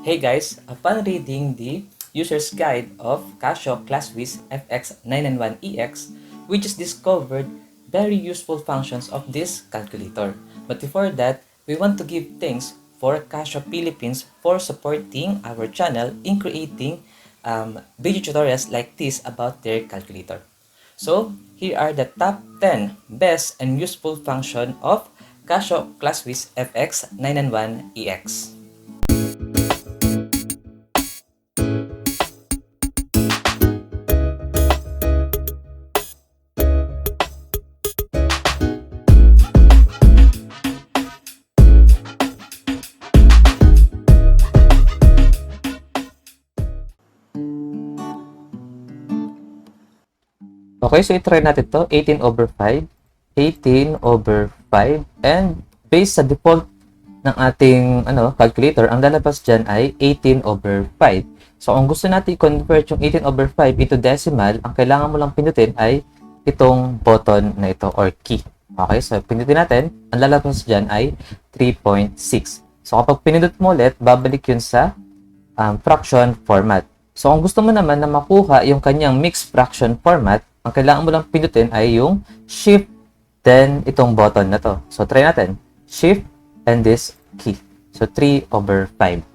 Hey guys, upon reading the user's guide of Casio ClassWiz FX991EX, we just discovered very useful functions of this calculator. But before that, we want to give thanks for Casio Philippines for supporting our channel in creating video tutorials like this about their calculator. So, here are the top 10 best and useful function of Casio ClassWiz FX991EX. Okay, so i-try natin to 18/5, 18/5, and based sa default ng ating calculator, ang lalabas dyan ay 18/5. So, kung gusto natin i-convert yung 18/5 into decimal, ang kailangan mo lang pindutin ay itong button na ito or key. Okay, so pindutin natin, ang lalabas dyan ay 3.6. So, kapag pinindot mo ulit, babalik yun sa fraction format. So, kung gusto mo naman na makuha yung kanyang mixed fraction format, ang kailangan mo lang pindutin ay yung shift, then itong button na to. So, try natin. Shift, and this key. So, 3/5.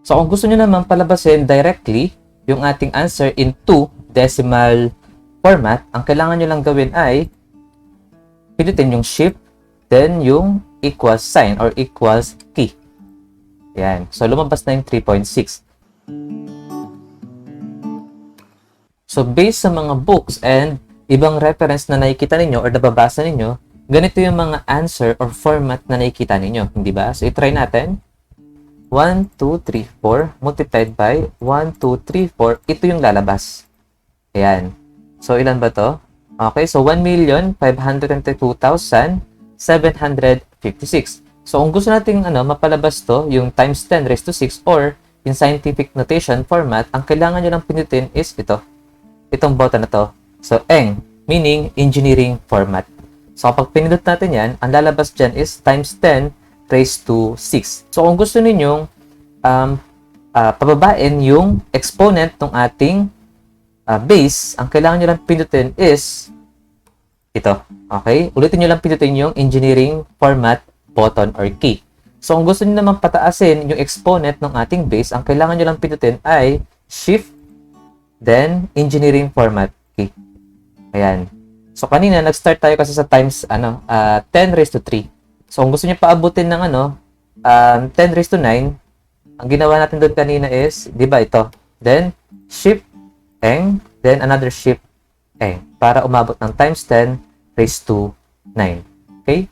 So, kung gusto nyo naman palabasin directly yung ating answer into decimal format, ang kailangan nyo lang gawin ay pindutin yung shift, then yung equals sign or equals key. Yan. So, lumabas na yung 3.6. So, based sa mga books and ibang reference na nakikita ninyo or nababasa ninyo, ganito yung mga answer or format na nakikita ninyo. Hindi ba? So, i-try natin. 1, 2, 3, 4 multiplied by 1, 2, 3, 4. Ito yung lalabas. Ayan. So, ilan ba to? Okay. So, 1,522,756. So, kung gusto nating mapalabas to, yung times 10 raised to 6 or in scientific notation format, ang kailangan nyo lang pindutin is ito. Itong button na to. So, ENG, meaning engineering format. So, kapag pinindot natin yan, ang lalabas dyan is times 10 raised to 6. So, kung gusto ninyong pababain yung exponent ng ating base, ang kailangan nyo lang pindutin is ito. Okay? Ulitin nyo lang pindutin yung engineering format button or key. So, kung gusto nyo naman pataasin yung exponent ng ating base, ang kailangan nyo lang pindutin ay shift, then engineering format key. Ayan. So, kanina, nag-start tayo kasi sa times 10 raised to 3. So, kung gusto niyo paabutin ng 10 raised to 9, ang ginawa natin doon kanina is, di ba ito? Then, shift, eng, then another shift, eng, para umabot ng times 10 raised to 9. Okay?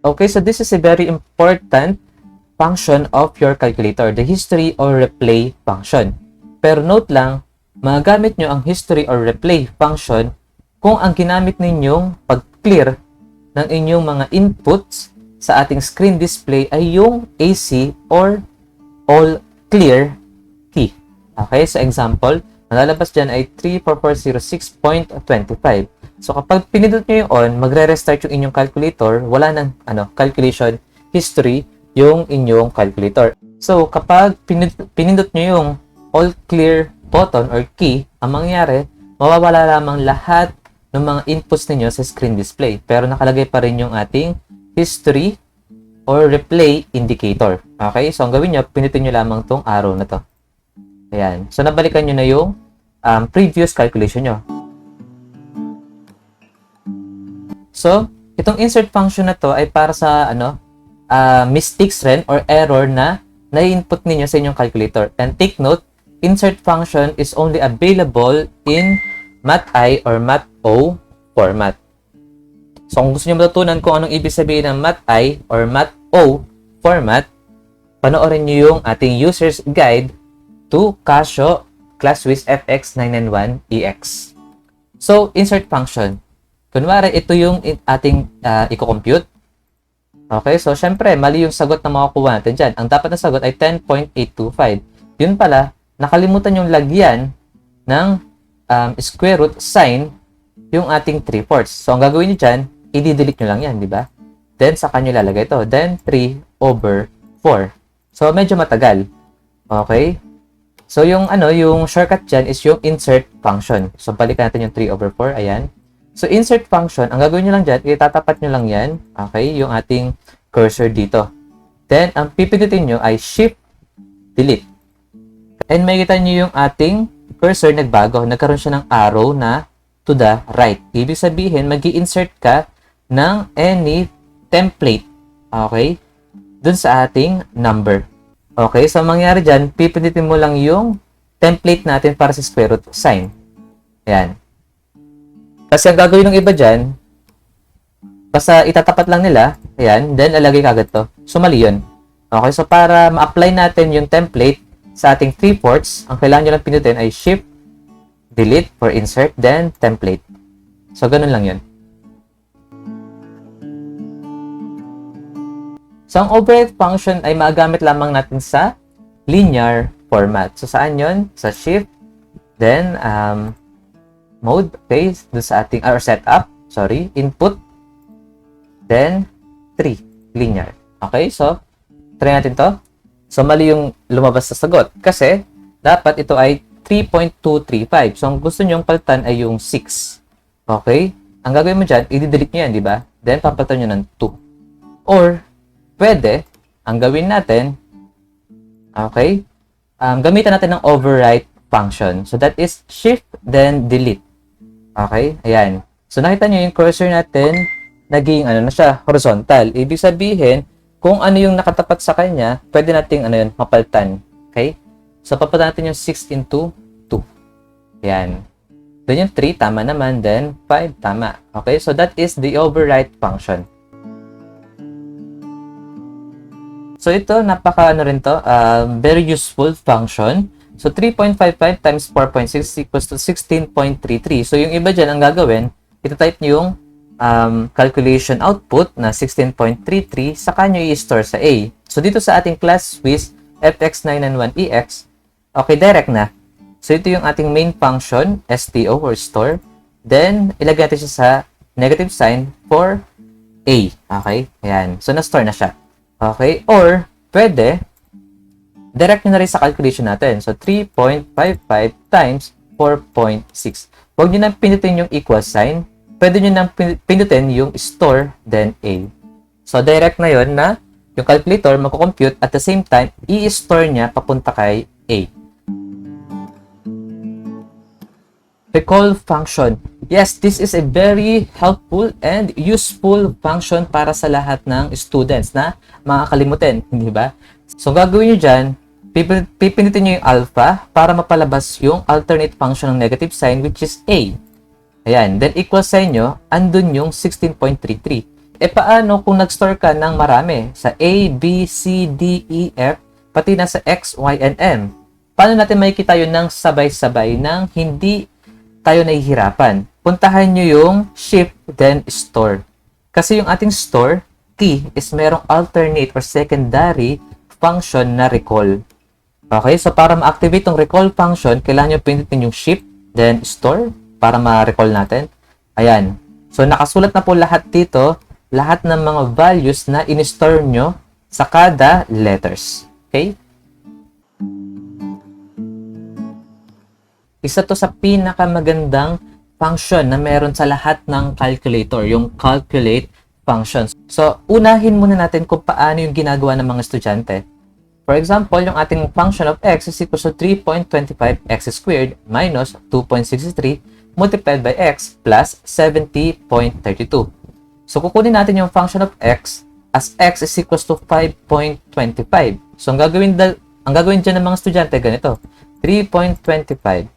Okay, so this is a very important function of your calculator, the history or replay function. Pero note lang, magagamit nyo ang history or replay function kung ang ginamit ninyong pag-clear ng inyong mga inputs sa ating screen display ay yung AC or all clear key. Okay, so example, nalalabas dyan ay 34406.25. So kapag pinindot nyo yung on, magre-restart yung inyong calculator, wala nang calculation history yung inyong calculator. So, kapag pinindot nyo yung all clear button or key, ang mangyayari, mawawala lamang lahat ng mga inputs ninyo sa screen display. Pero nakalagay pa rin yung ating history or replay indicator. Okay? So, ang gawin nyo, pindutin nyo lamang tong arrow na to. Ayan. So, nabalikan nyo na yung previous calculation nyo. So, itong insert function na to ay para sa mistakes rin or error na na-input ninyo sa inyong calculator. And take note, insert function is only available in Math-I or Math-O format. So, kung gusto nyo matutunan kung anong ibig sabihin ng Math-I or Math-O format, panoorin nyo yung ating user's guide to Casio ClassWiz FX991EX. So, insert function. Kunwari, ito yung ating i-compute. Okay, so syempre, mali yung sagot na makukuha natin dyan. Ang dapat na sagot ay 10.825. Yun pala, nakalimutan yung lagyan ng square root sign yung ating 3/4. So, ang gagawin nyo dyan, i-delete nyo lang yan, di ba? Then, saka nyo lalagay ito. Then, 3 over 4. So, medyo matagal. Okay? So, yung shortcut dyan is yung insert function. So, balikan natin yung 3 over 4. Ayan. So, insert function, ang gagawin nyo lang dyan, itatapat nyo lang yan. Okay? Yung ating cursor dito. Then, ang pipindutin nyo ay Shift, Delete. And makikita nyo yung ating cursor nagbago. Nagkaroon siya ng arrow na to the right. Ibig sabihin, mag-i-insert ka ng any template. Okay? Dun sa ating number. Okay? So, mangyari dyan, pipindutin mo lang yung template natin para sa square root sign. Ayan. Kasi ang gagawin ng iba dyan, basta itatapat lang nila, ayan, then alagay kagad to. So, mali yun. Okay, so para ma-apply natin yung template sa ating 3 ports, ang kailangan nyo lang pindutin ay Shift, Delete for Insert, then Template. So, ganun lang yun. So, ang override function ay maagamit lamang natin sa linear format. So, saan yun? Sa Shift, then, mode, okay, dun sa ating, or setup, sorry, input, then 3, linear. Okay, so, try natin to. So, mali yung lumabas sa sagot. Kasi, dapat ito ay 3.235. So, ang gusto nyong palitan ay yung 6. Okay? Ang gagawin mo dyan, i-delete nyo yan, di ba? Then, papalitan nyo ng 2. Or, pwede, ang gawin natin, okay, gamitan natin ng override function. So, that is Shift, then Delete. Okay? Ayan. So, nakita nyo yung cursor natin, naging, na siya, horizontal. Ibig sabihin, kung ano yung nakatapat sa kanya, pwede nating, mapalitan. Okay? So, papalitan natin yung 6 into 2. Ayan. Then yung 3, tama naman. Then, 5, tama. Okay? So, that is the override function. So, ito, rin to, very useful function. So, 3.55 times 4.6 equals to 16.33. So, yung iba dyan, ang gagawin, ito-type nyo yung calculation output na 16.33, saka nyo i-store sa A. So, dito sa ating class Swiss fx991ex, okay, direct na. So, ito yung ating main function, sto or store. Then, ilagay natin siya sa negative sign for A. Okay? Ayan. So, na-store na siya. Okay? Or, pwede, direct nyo na rin sa calculation natin. So, 3.55 times 4.6. Huwag nyo nang pindutin yung equal sign. Pwede nyo nang pindutin yung store, then A. So, direct na yon na yung calculator magko-compute at the same time, i-store niya papunta kay A. Recall function. Yes, this is a very helpful and useful function para sa lahat ng students na makakalimutin, hindi ba? So, gagawin nyo dyan, pipindutin nyo yung alpha para mapalabas yung alternate function ng negative sign, which is A. Ayan. Then, equal sign nyo, andun yung 16.33. E, paano kung nag-store ka ng marami? Sa A, B, C, D, E, F, pati na sa X, Y, and M. Paano natin makikita yun ng sabay-sabay nang hindi tayo nahihirapan? Puntahan nyo yung Shift, then Store. Kasi yung ating store, key, is merong alternate or secondary function na recall. Okay, so para ma-activate yung recall function, kailangan nyo pindutin yung Shift, then Store, para ma-recall natin. Ayan. So, nakasulat na po lahat dito, lahat ng mga values na in-store nyo sa kada letters. Okay? Isa to sa pinakamagandang function na meron sa lahat ng calculator, yung calculate function. So, unahin muna natin kung paano yung ginagawa ng mga estudyante. For example, yung ating function of x is equal to 3.25x squared minus 2.63 multiplied by x plus 70.32. So, kukunin natin yung function of x as x is equal to 5.25. So, ang gagawin dyan ng mga estudyante, ganito. 3.25.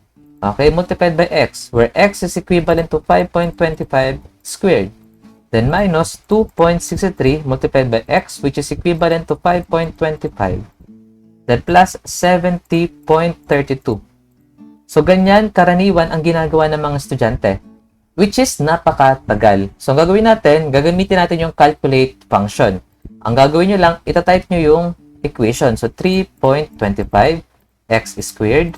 Okay, multiplied by x, where x is equivalent to 5.25 squared. Then minus 2.63 multiplied by x, which is equivalent to 5.25. Then plus 70.32. So, ganyan karaniwan ang ginagawa ng mga estudyante, which is napakatagal. So, ang gagawin natin, gagamitin natin yung calculate function. Ang gagawin nyo lang, itatype nyo yung equation. So, 3.25 x squared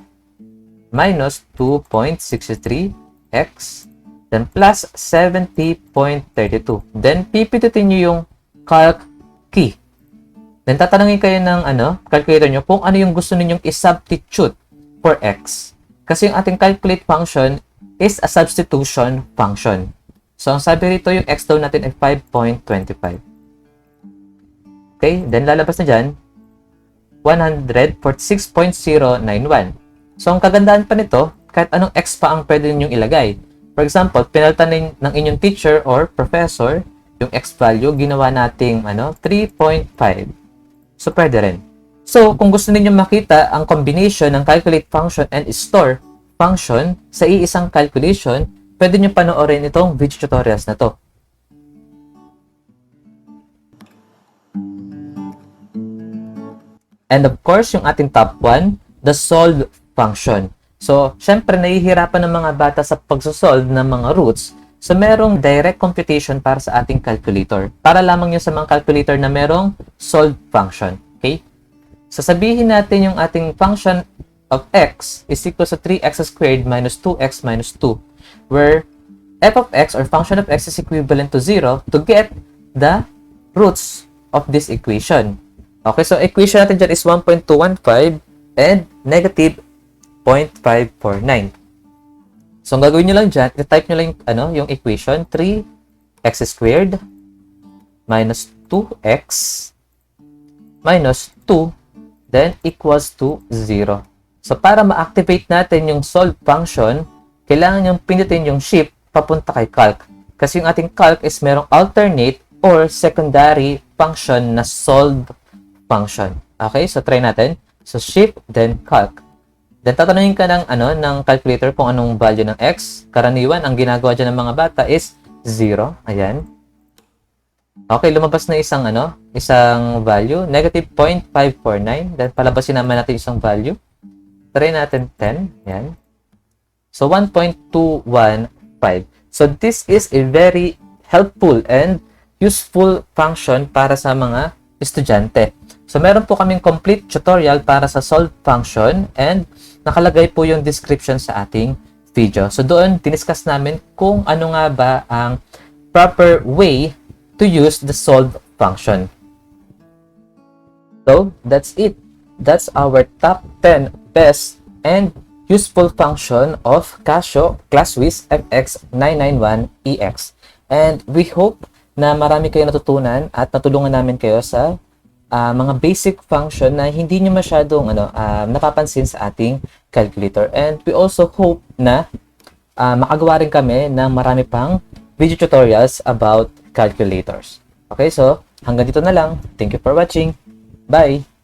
minus 2.63x then plus 70.32. Then, pipitutin nyo yung calc key. Then tatanungin kayo ng calculator nyo kung ano yung gusto ninyong i-substitute for x. Kasi yung ating calculate function is a substitution function. So, ang sabi rito, yung x daw natin ay 5.25. Okay, then lalabas na dyan, 146.091. So, ang kagandaan pa nito, kahit anong x pa ang pwede ninyong ilagay. For example, pinalitan ng inyong teacher or professor, yung x value, ginawa nating 3.5. So, pwede rin. So, kung gusto ninyong makita ang combination ng calculate function and store function sa iisang calculation, pwede nyo panoorin itong video tutorials na to. And of course, yung ating top 1, the solve function. So, syempre, nahihirapan ng mga bata sa pagsosolve ng mga roots. So, merong direct computation para sa ating calculator. Para lamang yun sa mga calculator na merong solve function. Okay? So, sabihin natin yung ating function of x is equal to 3x squared minus 2x minus 2, where f of x or function of x is equivalent to 0 to get the roots of this equation. Okay, so equation natin dyan is 1.215 and negative 0.549. So, ang gagawin nyo lang dyan, i-type nyo lang yung equation, 3x squared minus 2x minus 2 then equals to 0. So, para ma-activate natin yung solve function, kailangan yung pindutin yung shift papunta kay calc. Kasi yung ating calc is merong alternate or secondary function na solve function. Okay? So, try natin. So, shift, then calc. Then, tatanungin ka ng calculator kung anong value ng x. Karaniwan, ang ginagawa dyan ng mga bata is 0. Ayan. Okay, lumabas na isang value. Negative 0.549. Then, palabasin naman natin isang value. Try natin 10. Yan. So, 1.215. So, this is a very helpful and useful function para sa mga estudyante. So, meron po kaming complete tutorial para sa solve function and nakalagay po yung description sa ating video. So, doon, diniscuss namin kung ano nga ba ang proper way to use the solve function. So, that's it. That's our top 10 best and useful function of Casio ClassWiz FX991EX. And we hope na marami kayo natutunan at natulungan namin kayo sa mga basic function na hindi nyo masyadong napapansin sa ating calculator. And we also hope na makagawa rin kami ng marami pang video tutorials about calculators. Okay, so hanggang dito na lang. Thank you for watching. Bye!